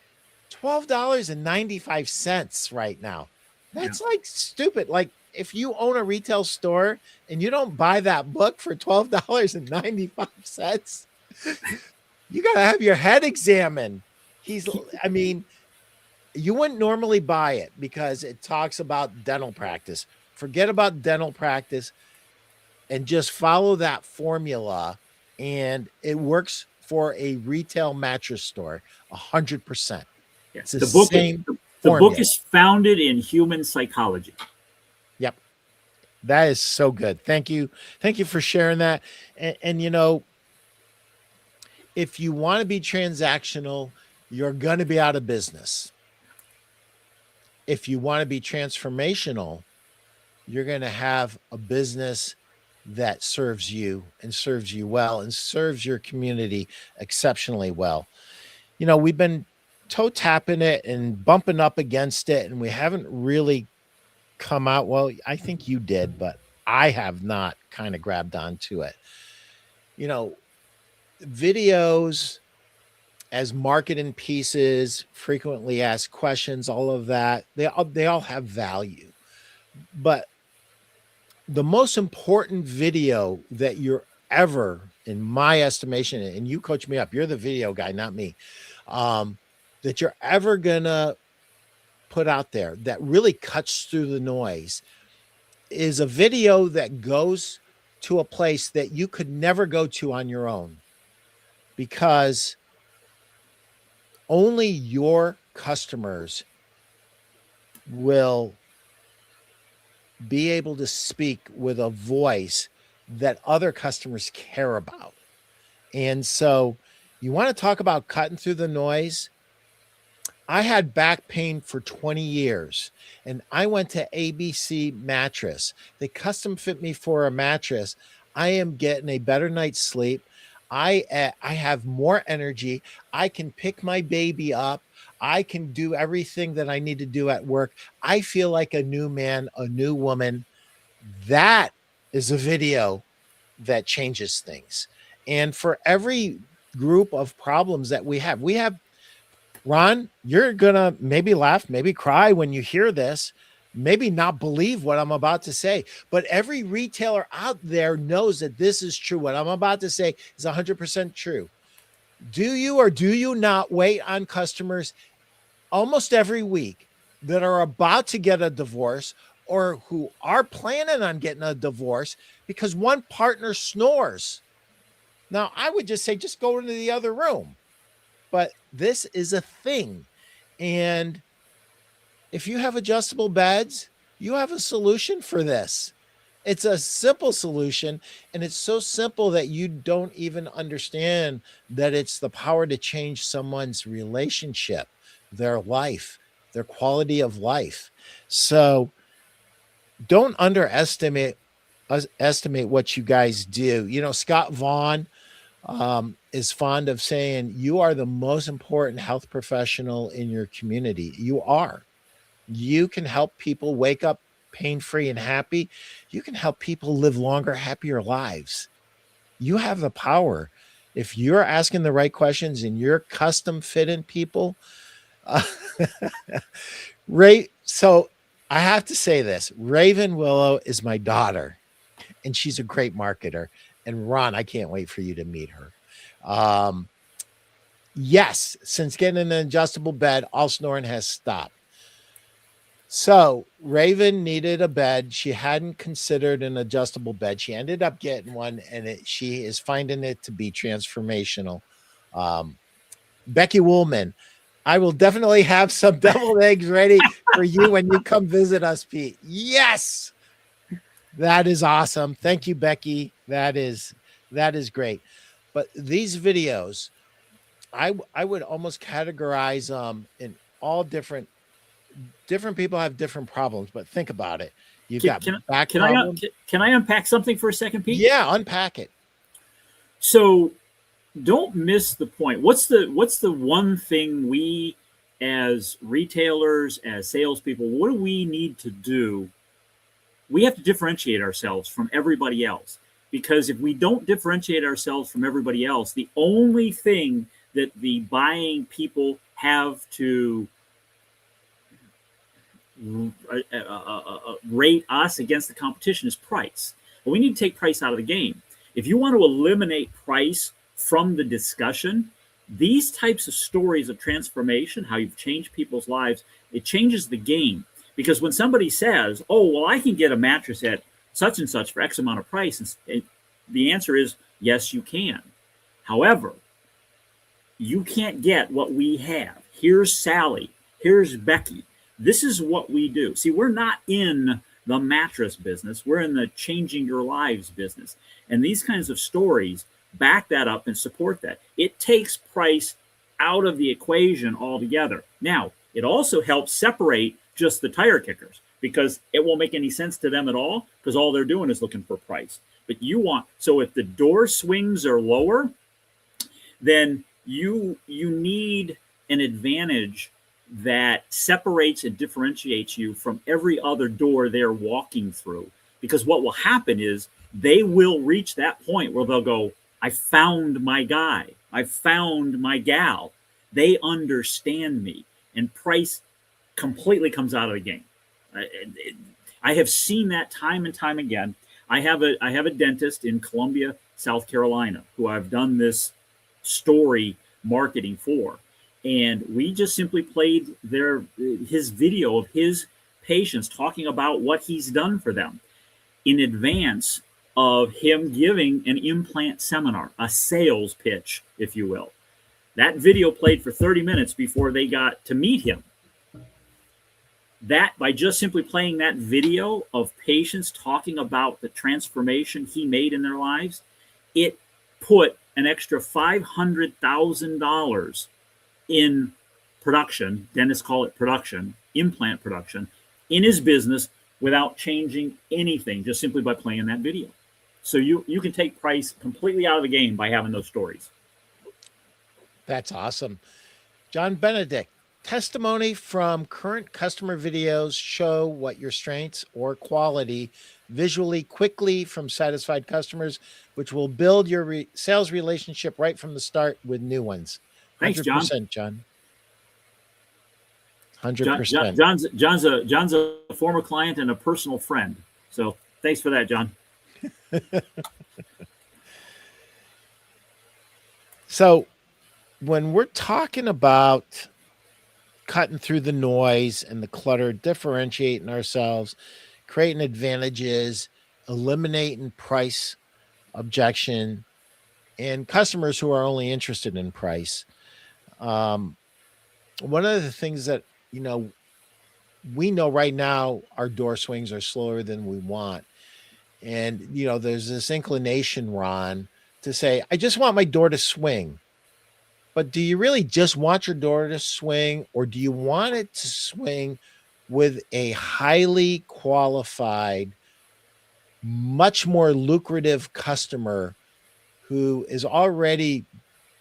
$12.95 right now. That's like stupid. Like, if you own a retail store and you don't buy that book for $12.95, you got to have your head examined. You wouldn't normally buy it because it talks about dental practice. Forget about dental practice and just follow that formula. And it works for a retail mattress store 100%. It's the book is founded in human psychology. Yep. That is so good. Thank you. Thank you for sharing that. And if you want to be transactional, you're going to be out of business. If you want to be transformational, you're going to have a business that serves you and serves you well and serves your community exceptionally well. We've been toe tapping it and bumping up against it, and we haven't really come out. Well, I think you did, but I have not kind of grabbed onto it. Videos as marketing pieces, frequently asked questions, all of that, they all have value. But the most important video that you're ever, in my estimation, and you coach me up, you're the video guy, not me, that you're ever gonna put out there that really cuts through the noise is a video that goes to a place that you could never go to on your own, because only your customers will be able to speak with a voice that other customers care about. And so you want to talk about cutting through the noise. I had back pain for 20 years and I went to ABC Mattress. They custom fit me for a mattress. I am getting a better night's sleep. I have more energy. I can pick my baby up. I can do everything that I need to do at work. I feel like a new man, a new woman. That is a video that changes things. And for every group of problems that we have, Ron, you're going to maybe laugh, maybe cry when you hear this, maybe not believe what I'm about to say. But every retailer out there knows that this is true. What I'm about to say is 100% true. Do you or do you not wait on customers almost every week that are about to get a divorce or who are planning on getting a divorce because one partner snores? Now, I would just say, just go into the other room. But this is a thing. And if you have adjustable beds, you have a solution for this. It's a simple solution. And it's so simple that you don't even understand that it's the power to change someone's relationship, their life, their quality of life. So don't underestimate what you guys do. You know, Scott Vaughn is fond of saying, you are the most important health professional in your community. You are. You can help people wake up pain-free and happy. You can help people live longer, happier lives. You have the power. If you're asking the right questions and you're custom fitting people, so I have to say this, Raven Willow is my daughter and she's a great marketer. And Ron, I can't wait for you to meet her. Yes, since getting an adjustable bed, all snoring has stopped. So Raven needed a bed. She hadn't considered an adjustable bed. She ended up getting one, and she is finding it to be transformational. Becky Woolman, I will definitely have some deviled eggs ready for you when you come visit us, Pete. Yes. That is awesome. Thank you, Becky. That is great. But these videos, I would almost categorize them in all different people have different problems, but think about it. You've got back problems. Can I unpack something for a second, Pete? Yeah, unpack it. So don't miss the point. What's the one thing we as retailers, as salespeople, what do we need to do? We have to differentiate ourselves from everybody else, because if we don't differentiate ourselves from everybody else, the only thing that the buying people have to rate us against the competition is price. But we need to take price out of the game. If you want to eliminate price from the discussion, these types of stories of transformation, how you've changed people's lives, it changes the game. Because when somebody says, oh, well, I can get a mattress at such and such for X amount of price, and the answer is, yes, you can. However, you can't get what we have. Here's Sally. Here's Becky. This is what we do. See, we're not in the mattress business. We're in the changing your lives business. And these kinds of stories back that up and support that. It takes price out of the equation altogether. Now, it also helps separate just the tire kickers, because it won't make any sense to them at all, because all they're doing is looking for price. But so if the door swings are lower, then you need an advantage that separates and differentiates you from every other door they're walking through. Because what will happen is they will reach that point where they'll go, I found my guy. I found my gal. They understand me. And price completely comes out of the game. I have seen that time and time again. I have a dentist in Columbia, South Carolina, who I've done this story marketing for. And we just simply played his video of his patients talking about what he's done for them in advance of him giving an implant seminar, a sales pitch, if you will. That video played for 30 minutes before they got to meet him. that by just simply playing that video of patients talking about the transformation he made in their lives, it put an extra $500,000 in production, dentists call it production, implant production, in his business without changing anything, just simply by playing that video. So you can take price completely out of the game by having those stories. That's awesome. John Benedict, testimony from current customer videos show what your strengths or quality visually quickly from satisfied customers, which will build your sales relationship right from the start with new ones. Thanks, John. 100%, John. 100%. John's a former client and a personal friend. So thanks for that, John. So when we're talking about cutting through the noise and the clutter, differentiating ourselves, creating advantages, eliminating price objection, and customers who are only interested in price. One of the things that, we know right now our door swings are slower than we want. And, there's this inclination, Ron, to say, I just want my door to swing. But do you really just want your door to swing, or do you want it to swing with a highly qualified, much more lucrative customer who has already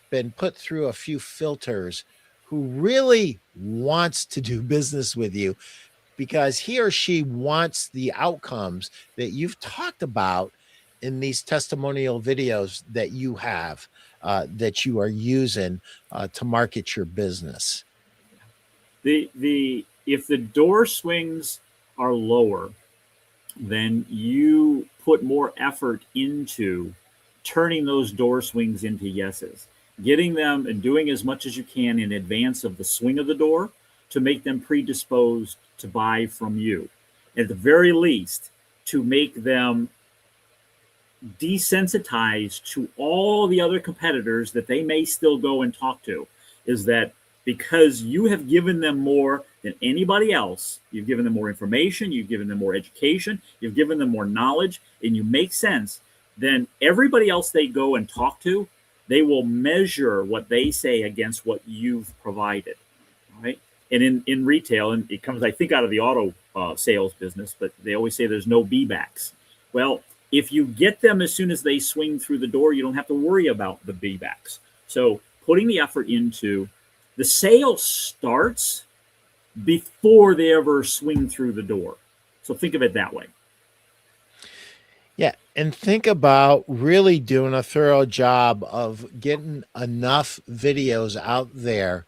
been put through a few filters, who really wants to do business with you because he or she wants the outcomes that you've talked about in these testimonial videos that you have, that you are using to market your business? If the door swings are lower, then you put more effort into turning those door swings into yeses, getting them and doing as much as you can in advance of the swing of the door to make them predisposed to buy from you. At the very least, to make them desensitized to all the other competitors that they may still go and talk to, is that because you have given them more than anybody else, you've given them more information, you've given them more education, you've given them more knowledge, and you make sense, then everybody else they go and talk to, they will measure what they say against what you've provided, right? And in retail, and it comes, I think, out of the auto sales business, but they always say there's no be-backs. Well, if you get them as soon as they swing through the door, you don't have to worry about the be-backs. So putting the effort into the sale starts before they ever swing through the door. So think of it that way. Yeah. And think about really doing a thorough job of getting enough videos out there,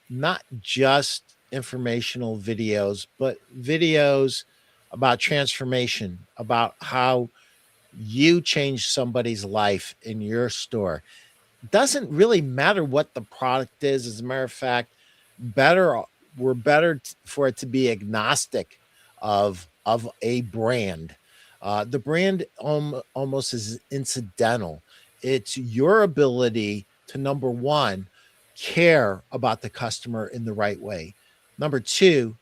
not just informational videos, but videos about transformation, about how you change somebody's life in your store. It doesn't really matter what the product is. As a matter of fact, we're better for it to be agnostic of a brand. The brand almost is incidental. It's your ability to, number one, care about the customer in the right way. Number two,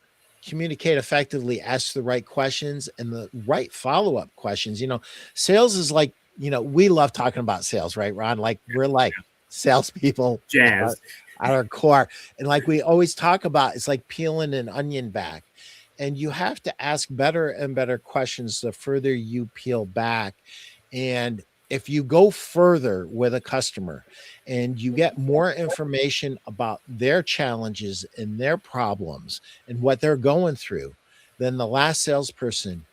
communicate effectively, ask the right questions and the right follow-up questions. Sales is like, we love talking about sales, right, Ron? Like we're like salespeople Jazz. at our core. And like we always talk about, it's like peeling an onion back. And you have to ask better and better questions the further you peel back. And if you go further with a customer and you get more information about their challenges and their problems and what they're going through than the last salesperson,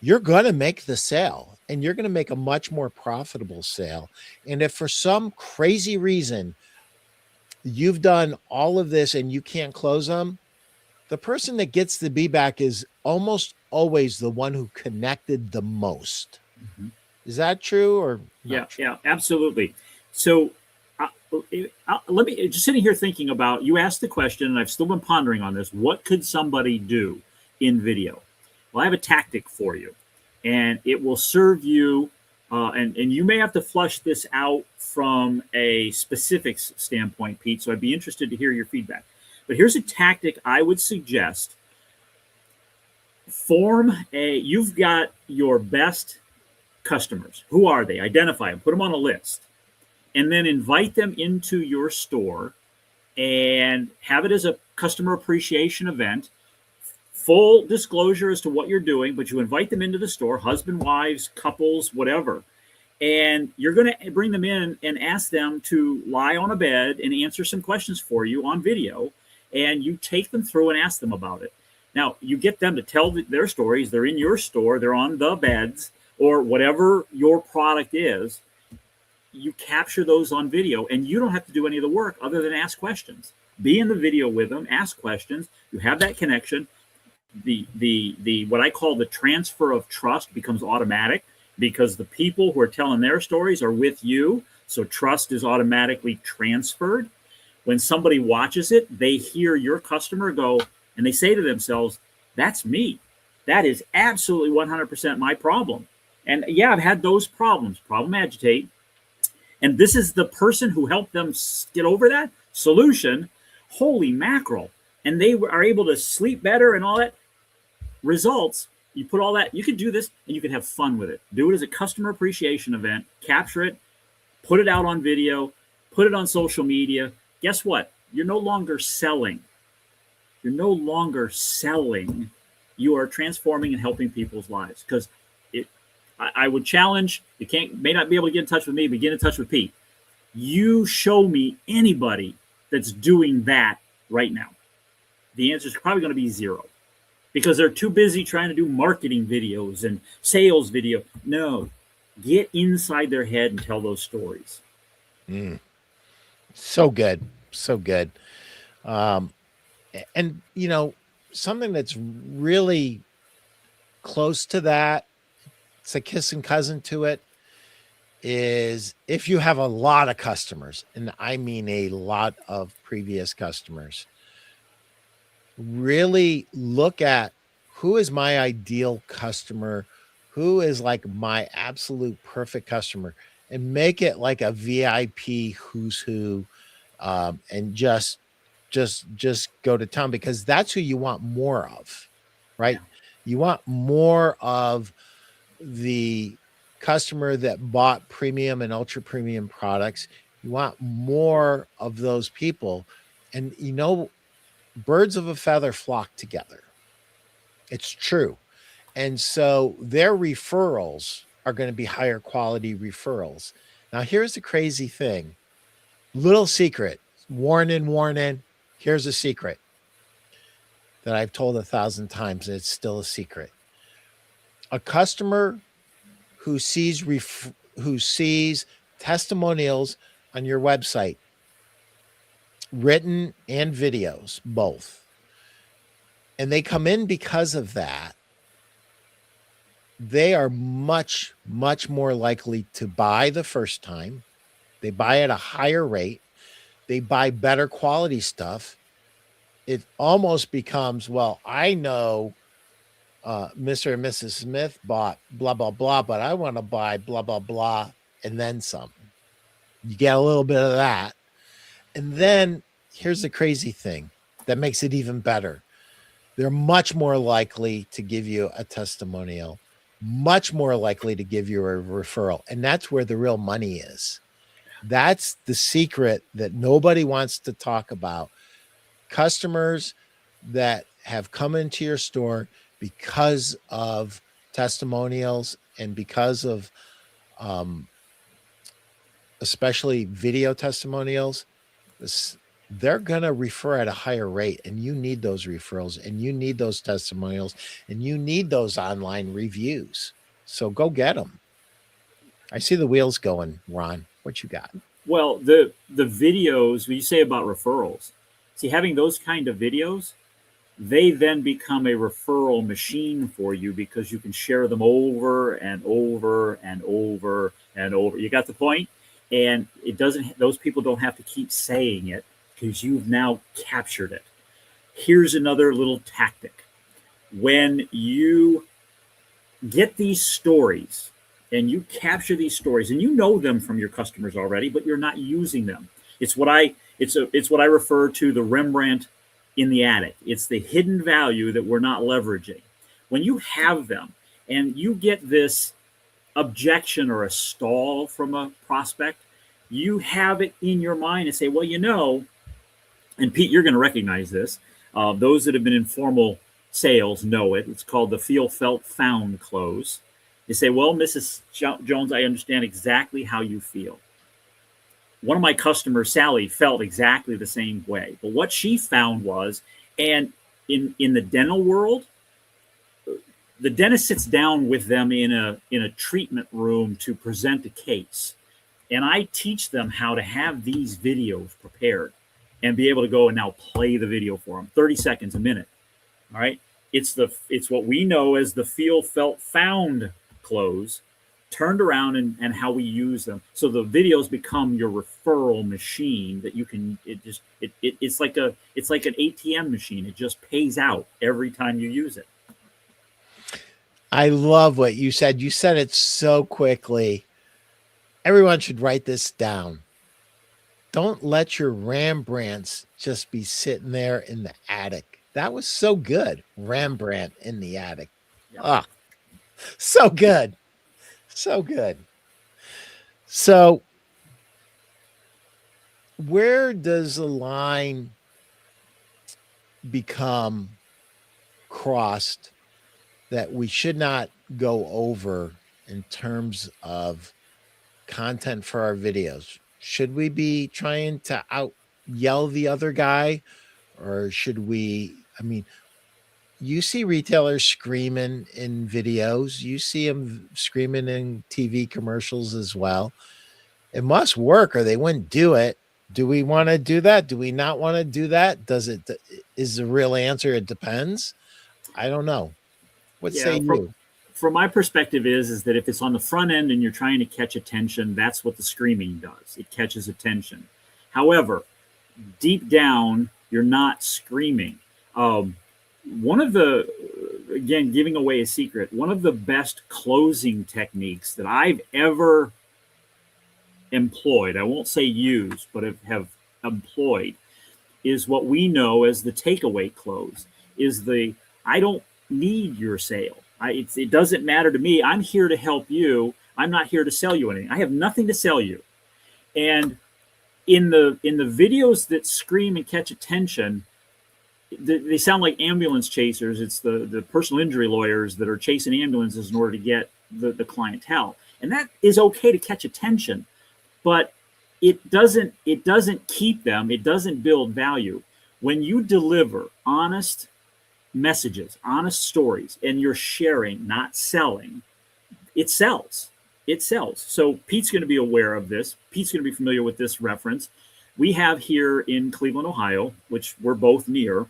you're going to make the sale, and you're going to make a much more profitable sale. And if for some crazy reason you've done all of this and you can't close them, the person that gets the be-back is almost always the one who connected the most. Mm-hmm. Is that true or not true? Yeah, absolutely. So let me just sitting here thinking about, you asked the question, and I've still been pondering on this. What could somebody do in video? Well, I have a tactic for you, and it will serve you, and you may have to flush this out from a specifics standpoint, Pete, so I'd be interested to hear your feedback. But here's a tactic I would suggest you've got your best customers. Who are they? Identify them, put them on a list, and then invite them into your store and have it as a customer appreciation event. Full disclosure as to what you're doing, but you invite them into the store, husband, wives, couples, whatever. And you're going to bring them in and ask them to lie on a bed and answer some questions for you on video. And you take them through and ask them about it. Now, you get them to tell their stories. They're in your store. They're on the beds or whatever your product is. You capture those on video, and you don't have to do any of the work other than ask questions. Be in the video with them, ask questions. You have that connection. The what I call the transfer of trust becomes automatic because the people who are telling their stories are with you. So trust is automatically transferred. When somebody watches it, they hear your customer go, and they say to themselves, that's me. That is absolutely 100% my problem. And yeah, I've had those problems, problem agitate. And this is the person who helped them get over that solution. Holy mackerel. And they are able to sleep better and all that. Results, you put all that, you can do this and you can have fun with it. Do it as a customer appreciation event, capture it, put it out on video, put it on social media. Guess what? You're no longer selling. You're no longer selling. You are transforming and helping people's lives. Because I would challenge, may not be able to get in touch with me, but get in touch with Pete. You show me anybody that's doing that right now. The answer is probably going to be zero. Because they're too busy trying to do marketing videos and sales video. No, get inside their head and tell those stories. So good. So good. And, you know, something that's really close to that, it's a kissing cousin to it, is if you have a lot of customers, and I mean a lot of previous customers, really look at who is my ideal customer, who is like my absolute perfect customer, and make it like a VIP who's who, and just go to town, because that's who you want more of, right? Yeah. You want more of the customer that bought premium and ultra premium products. You want more of those people. And, you know, birds of a feather flock together. It's true. And so their referrals are going to be higher quality referrals. Now, here's the crazy thing. Little secret. Warning. Here's a secret that I've told 1,000 times, and it's still a secret. A customer who sees testimonials on your website, written and videos, both, and they come in because of that, they are much, much more likely to buy the first time. They buy at a higher rate. They buy better quality stuff. It almost becomes, well, I know Mr. and Mrs. Smith bought blah, blah, blah, but I want to buy blah, blah, blah, and then some. You get a little bit of that. And then here's the crazy thing that makes it even better. They're much more likely to give you a testimonial, much more likely to give you a referral. And that's where the real money is. That's the secret that nobody wants to talk about. Customers that have come into your store because of testimonials and because of especially video testimonials, they're going to refer at a higher rate, and you need those referrals, and you need those testimonials, and you need those online reviews. So go get them. I see the wheels going, Ron. What you got? Well, the videos, when you say about referrals, see, having those kind of videos, they then become a referral machine for you because you can share them over and over and over and over. You got the point? And it doesn't, those people don't have to keep saying it because you've now captured it. Here's another little tactic. When you get these stories and you capture these stories, and you know them from your customers already, but you're not using them. It's what I refer to the Rembrandt in the attic. It's the hidden value that we're not leveraging. when you have them and you get this objection or a stall from a prospect, you have it in your mind and say, well, and Pete, you're going to recognize this. Those that have been in formal sales know it. It's called the feel, felt, found close. You say, well, Mrs. Jones, I understand exactly how you feel. One of my customers, Sally, felt exactly the same way. But what she found was, and in the dental world, the dentist sits down with them in a treatment room to present a case. And I teach them how to have these videos prepared and be able to go and now play the video for them, 30 seconds, a minute. All right. It's what we know as the feel, felt, found close, turned around and how we use them. So the videos become your referral machine that you can, it's like an ATM machine. It just pays out every time you use it. I love what you said. You said it so quickly. Everyone should write this down. Don't let your Rembrandts just be sitting there in the attic. That was so good. Rembrandt in the attic. Yep. Oh, so good. So good. So where does the line become crossed that we should not go over in terms of content for our videos? Should we be trying to out yell the other guy, or should we, you see retailers screaming in videos, you see them screaming in TV commercials as well. It must work or they wouldn't do it. Do we want to do that? Do we not want to do that? Is the real answer it depends? I don't know. What say you? From my perspective is that if it's on the front end and you're trying to catch attention, that's what the screaming does. It catches attention. However, deep down, you're not screaming. One of the, again, giving away a secret, one of the best closing techniques that I've ever employed, I won't say used, but have employed, is what we know as the takeaway close, is I don't need your sale. It doesn't matter to me. I'm here to help you. I'm not here to sell you anything. I have nothing to sell you. And in the videos that scream and catch attention, they sound like ambulance chasers. It's the personal injury lawyers that are chasing ambulances in order to get the clientele. And that is okay to catch attention, but it doesn't keep them. It doesn't build value. When you deliver honest messages, honest stories, and you're sharing, not selling, it sells. It sells. So Pete's going to be aware of this. Pete's going to be familiar with this reference. We have here in Cleveland, Ohio, which we're both near,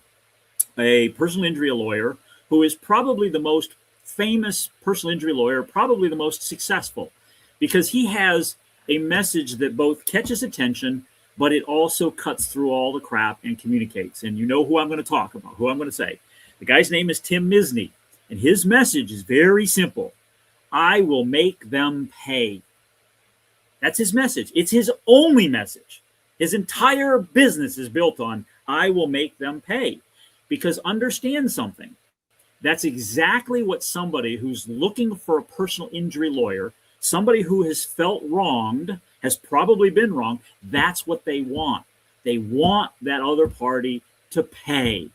a personal injury lawyer who is probably the most famous personal injury lawyer, probably the most successful, because he has a message that both catches attention, but it also cuts through all the crap and communicates. And you know who I'm going to talk about, who I'm going to say. The guy's name is Tim Misney, and his message is very simple. I will make them pay. That's his message. It's his only message. His entire business is built on, I will make them pay. Because understand something. That's exactly what somebody who's looking for a personal injury lawyer, somebody who has felt wronged, has probably been wronged, that's what they want. They want that other party to pay.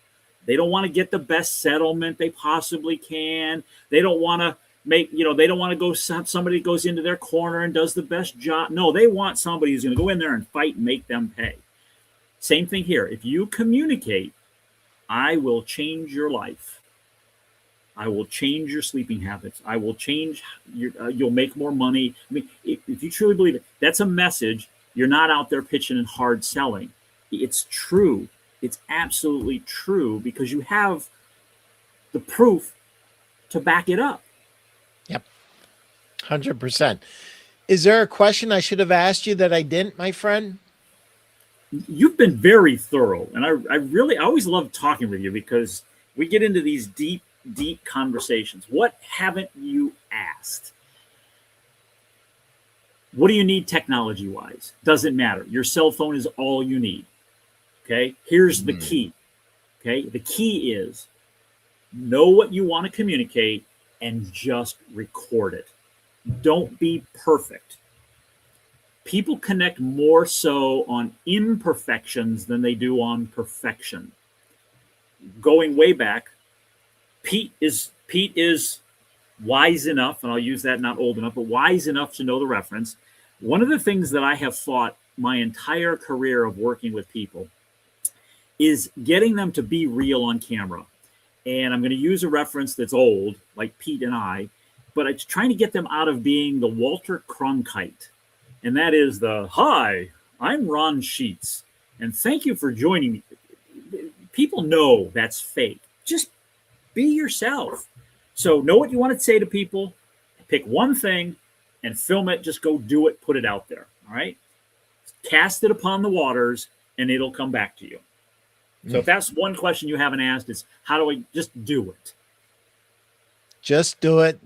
They don't want to get the best settlement they possibly can. They don't want to they don't want to go, somebody goes into their corner and does the best job. No, they want somebody who's going to go in there and fight and make them pay. Same thing here. If you communicate, I will change your life. I will change your sleeping habits. I will change you'll make more money. If you truly believe it, that's a message. You're not out there pitching and hard selling. It's true. It's absolutely true because you have the proof to back it up. Yep. 100%. Is there a question I should have asked you that I didn't, my friend? You've been very thorough. And I always love talking with you because we get into these deep conversations. What haven't you asked? What do you need technology-wise? Doesn't matter. Your cell phone is all you need. Okay, here's the key. Okay, the key is know what you want to communicate and just record it. Don't be perfect. People connect more so on imperfections than they do on perfection. Going way back, Pete is wise enough, and I'll use that, not old enough, but wise enough to know the reference. One of the things that I have fought my entire career of working with people is getting them to be real on camera. And I'm going to use a reference that's old, like Pete and I, but it's trying to get them out of being the Walter Cronkite. And that is the, hi, I'm Ron Sheetz, and thank you for joining me. People know that's fake. Just be yourself. So know what you want to say to people, pick one thing and film it, just go do it, put it out there, all right? Cast it upon the waters and it'll come back to you. So if that's one question you haven't asked, it's how do I just do it? Just do it.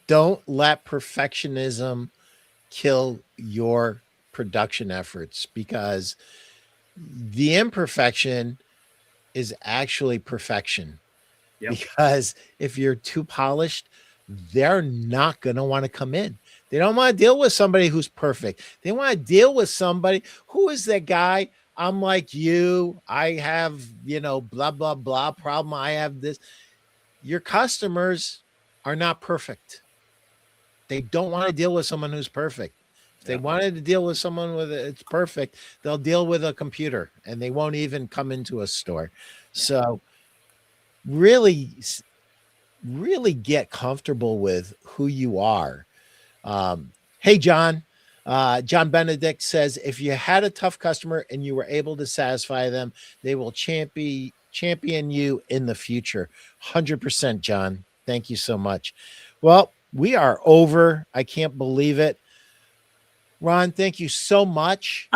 Don't let perfectionism kill your production efforts, because the imperfection is actually perfection. Yep. Because if you're too polished, they're not going to want to come in. They don't want to deal with somebody who's perfect. They want to deal with somebody who is that guy. I'm like you. I have, blah, blah, blah problem. I have this. Your customers are not perfect. They don't want to deal with someone who's perfect. If they wanted to deal with someone it's perfect, they'll deal with a computer and they won't even come into a store. So really get comfortable with who you are. Hey, John. John Benedict says, if you had a tough customer and you were able to satisfy them, they will champion you in the future. 100%, John. Thank you so much. Well, we are over. I can't believe it. Ron, thank you so much.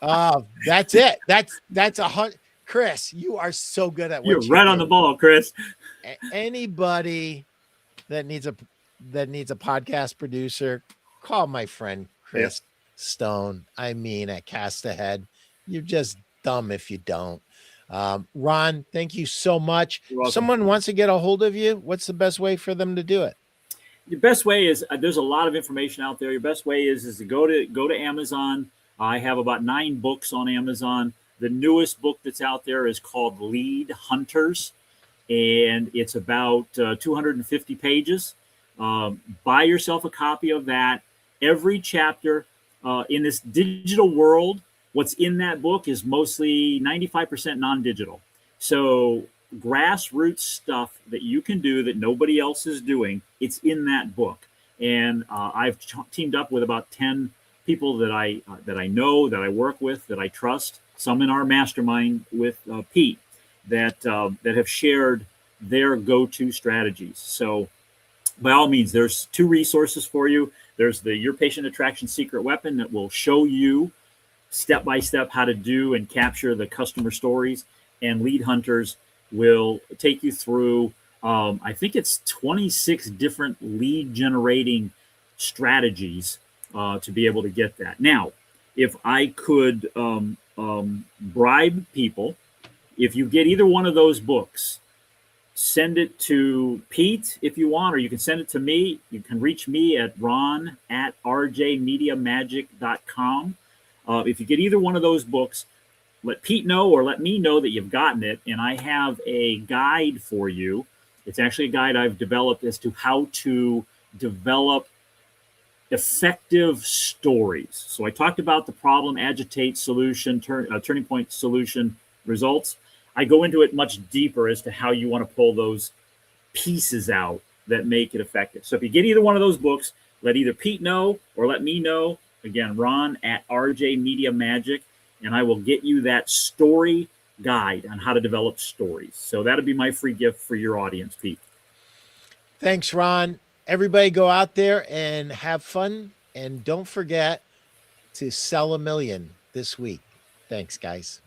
That's it. That's 100. Chris, you are so good at what you're right on the ball, Chris. Anybody that needs a podcast producer, call my friend Chris Stone. I mean, at Cast Ahead. You're just dumb if you don't. Ron, thank you so much. If someone wants to get a hold of you, what's the best way for them to do it? The best way is there's a lot of information out there. Your best way is to go to Amazon. I have about 9 books on Amazon. The newest book that's out there is called Lead Hunters, and it's about 250 pages. Buy yourself a copy of that. Every chapter in this digital world, what's in that book is mostly 95% non-digital. So grassroots stuff that you can do that nobody else is doing, it's in that book. And I've teamed up with about 10 people that I know, that I work with, that I trust, some in our mastermind with Pete, that have shared their go-to strategies. So by all means, there's 2 resources for you. There's the Your Patient Attraction Secret Weapon that will show you step-by-step how to do and capture the customer stories, and Lead Hunters will take you through, I think it's 26 different lead generating strategies to be able to get that. Now, if I could bribe people, if you get either one of those books, send it to Pete if you want, or you can send it to me. You can reach me at ron@rjmediamagic.com. If you get either one of those books, let Pete know or let me know that you've gotten it, and I have a guide for you. It's actually a guide I've developed as to how to develop effective stories. So I talked about the problem, agitate, solution, turning point, solution, results. I go into it much deeper as to how you want to pull those pieces out that make it effective. So if you get either one of those books, let either Pete know or let me know. Again, ron@rjmediamagic, and I will get you that story guide on how to develop stories. So that'll be my free gift for your audience, Pete. Thanks, Ron. Everybody go out there and have fun. And don't forget to sell 1 million this week. Thanks, guys.